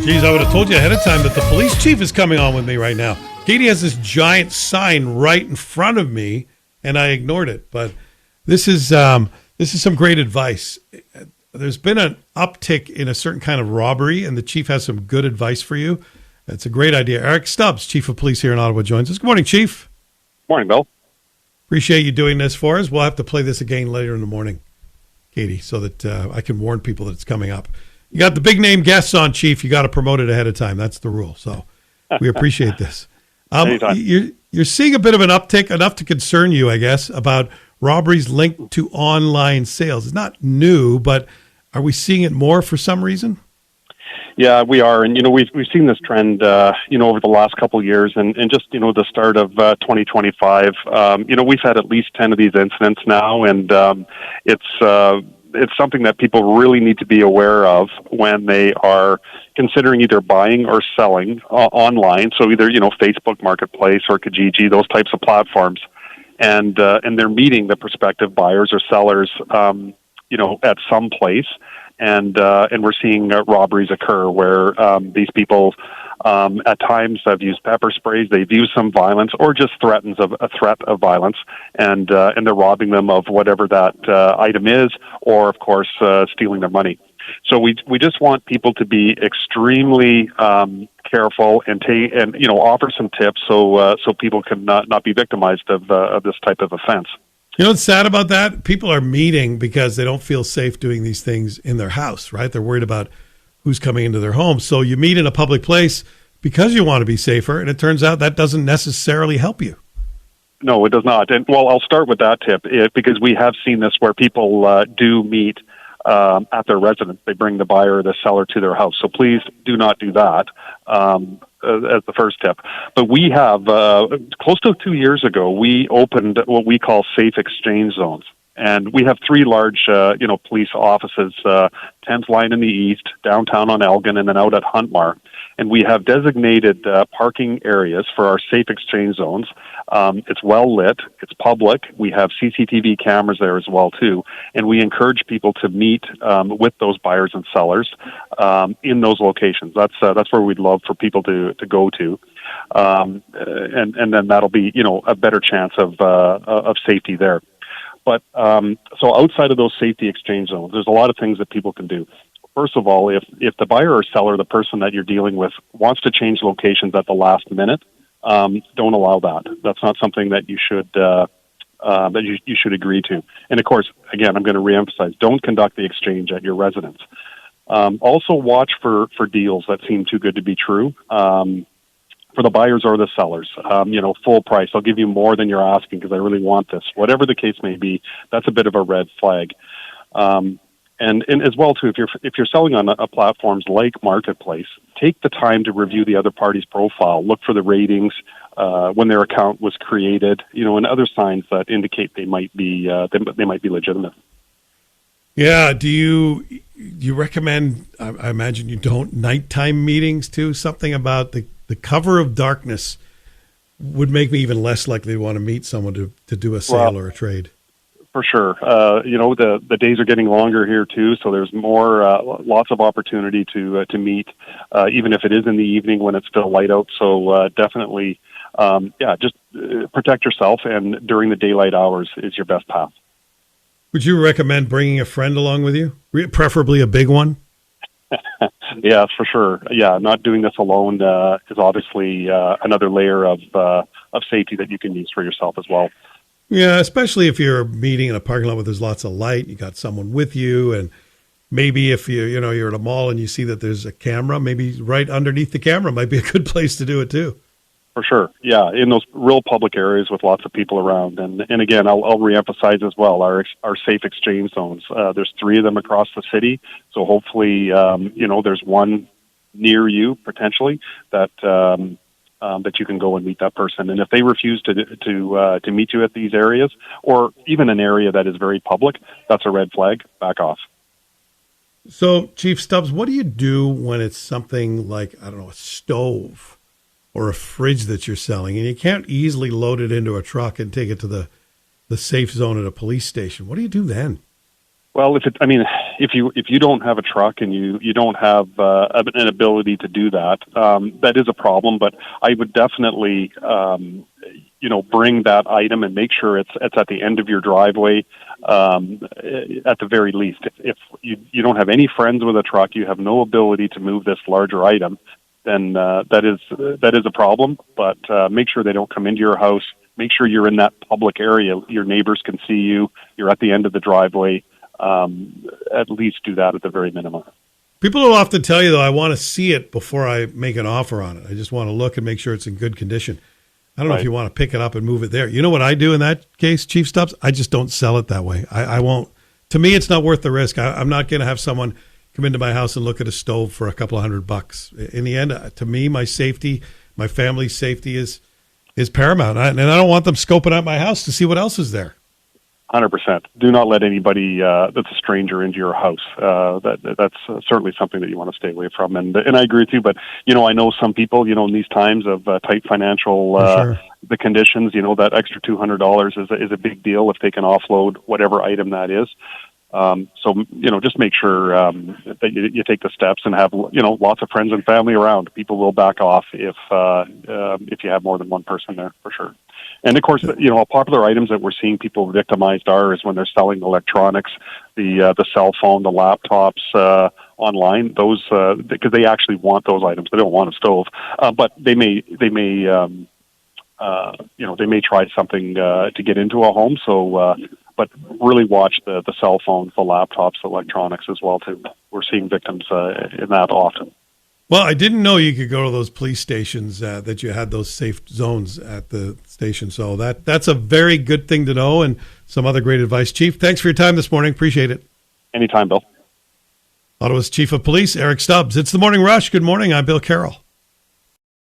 Geez, I would have told you ahead of time that the police chief is coming on with me right now. Katie has this giant sign right in front of me, and I ignored it. But this is some great advice. There's been an uptick in a certain kind of robbery, and the chief has some good advice for you. It's a great idea. Eric Stubbs, chief of police here in Ottawa, joins us. Good morning, chief. Morning, Bill. Appreciate you doing this for us. We'll have to play this again later in the morning, Katie, so that I can warn people that it's coming up. You got the big name guests on, Chief. You got to promote it ahead of time. That's the rule. So we appreciate this. You're seeing a bit of an uptick, enough to concern you, I guess, about robberies linked to online sales. It's not new, but are we seeing it more for some reason? Yeah, we are. And, we've seen this trend, over the last couple of years and just, the start of 2025. We've had at least 10 of these incidents now, and it's something that people really need to be aware of when they are considering either buying or selling online. So either, Facebook Marketplace or Kijiji, those types of platforms. And they're meeting the prospective buyers or sellers, at some place. And we're seeing robberies occur where these people at times have used pepper sprays, they've used some violence, or just threatens of a threat of violence, and they're robbing them of whatever that item is, or of course stealing their money. So we just want people to be extremely careful and offer some tips so people can not be victimized of this type of offense. You know what's sad about that? People are meeting because they don't feel safe doing these things in their house, right? They're worried about who's coming into their home. So you meet in a public place because you want to be safer, and it turns out that doesn't necessarily help you. No, it does not. And I'll start with that tip because we have seen this where people do meet at their residence. They bring the buyer or the seller to their house. So please do not do that. As the first tip. But we have, close to 2 years ago, we opened what we call safe exchange zones. And we have 3 large, police offices, 10th line in the east, downtown on Elgin, and then out at Huntmar. And we have designated parking areas for our safe exchange zones. It's well lit. It's public. We have CCTV cameras there as well, too. And we encourage people to meet with those buyers and sellers in those locations. That's where we'd love for people to go to. And then that'll be, a better chance of safety there. But so outside of those safety exchange zones, there's a lot of things that people can do. First of all, if the buyer or seller, the person that you're dealing with, wants to change locations at the last minute, don't allow that. That's not something that you should you should agree to. And of course, again, I'm going to reemphasize: don't conduct the exchange at your residence. Also, watch for deals that seem too good to be true. For the buyers or the sellers, full price. I'll give you more than you're asking because I really want this. Whatever the case may be, that's a bit of a red flag. And as well too, if you're selling on a platforms like Marketplace, take the time to review the other party's profile. Look for the ratings, when their account was created, and other signs that indicate they might be legitimate. Yeah. Do you recommend? I imagine you don't, nighttime meetings too. Something about the cover of darkness would make me even less likely to want to meet someone to do a sale or a trade. For sure. The days are getting longer here too, so there's more, lots of opportunity to meet, even if it is in the evening when it's still light out. So definitely, just protect yourself, and during the daylight hours is your best path. Would you recommend bringing a friend along with you, preferably a big one? Yeah, for sure. Yeah, not doing this alone is obviously another layer of safety that you can use for yourself as well. Yeah, especially if you're meeting in a parking lot where there's lots of light, you got someone with you, and maybe if you're at a mall and you see that there's a camera, maybe right underneath the camera might be a good place to do it too. For sure. Yeah, in those real public areas with lots of people around. And again, I'll reemphasize as well, our safe exchange zones. There's 3 of them across the city. So hopefully, there's one near you potentially that you can go and meet that person. And if they refuse to meet you at these areas, or even an area that is very public, that's a red flag. Back off. So, Chief Stubbs, what do you do when it's something like, I don't know, a stove or a fridge that you're selling, and you can't easily load it into a truck and take it to the safe zone at a police station? What do you do then? Well, if you don't have a truck and you don't have an ability to do that, that is a problem. But I would definitely bring that item and make sure it's at the end of your driveway. At the very least, if you don't have any friends with a truck, you have no ability to move this larger item, then that is a problem. But make sure they don't come into your house. Make sure you're in that public area. Your neighbors can see you. You're at the end of the driveway. At least do that at the very minimum. People will often tell you, though, I want to see it before I make an offer on it. I just want to look and make sure it's in good condition. I don't know if you want to pick it up and move it there. You know what I do in that case, Chief Stubbs? I just don't sell it that way. I won't. To me, it's not worth the risk. I'm not going to have someone come into my house and look at a stove for a couple of $100. In the end, to me, my safety, my family's safety is paramount. And I don't want them scoping out my house to see what else is there. 100%. Do not let anybody that's a stranger into your house. That's certainly something that you want to stay away from. And I agree with you. But I know some people. In these times of tight financial the conditions, that extra $200 is a big deal if they can offload whatever item that is. So just make sure that you take the steps and have lots of friends and family around. People will back off if you have more than one person there, for sure. And of course, popular items that we're seeing people victimized is when they're selling electronics, the cell phone, the laptops online. Those because they actually want those items. They don't want a stove, but they may try something to get into a home. So, but really watch the cell phones, the laptops, the electronics as well too. We're seeing victims in that often. Well, I didn't know you could go to those police stations, that you had those safe zones at the station. So that's a very good thing to know, and some other great advice. Chief, thanks for your time this morning. Appreciate it. Anytime, Bill. Ottawa's Chief of Police, Eric Stubbs. It's the Morning Rush. Good morning. I'm Bill Carroll.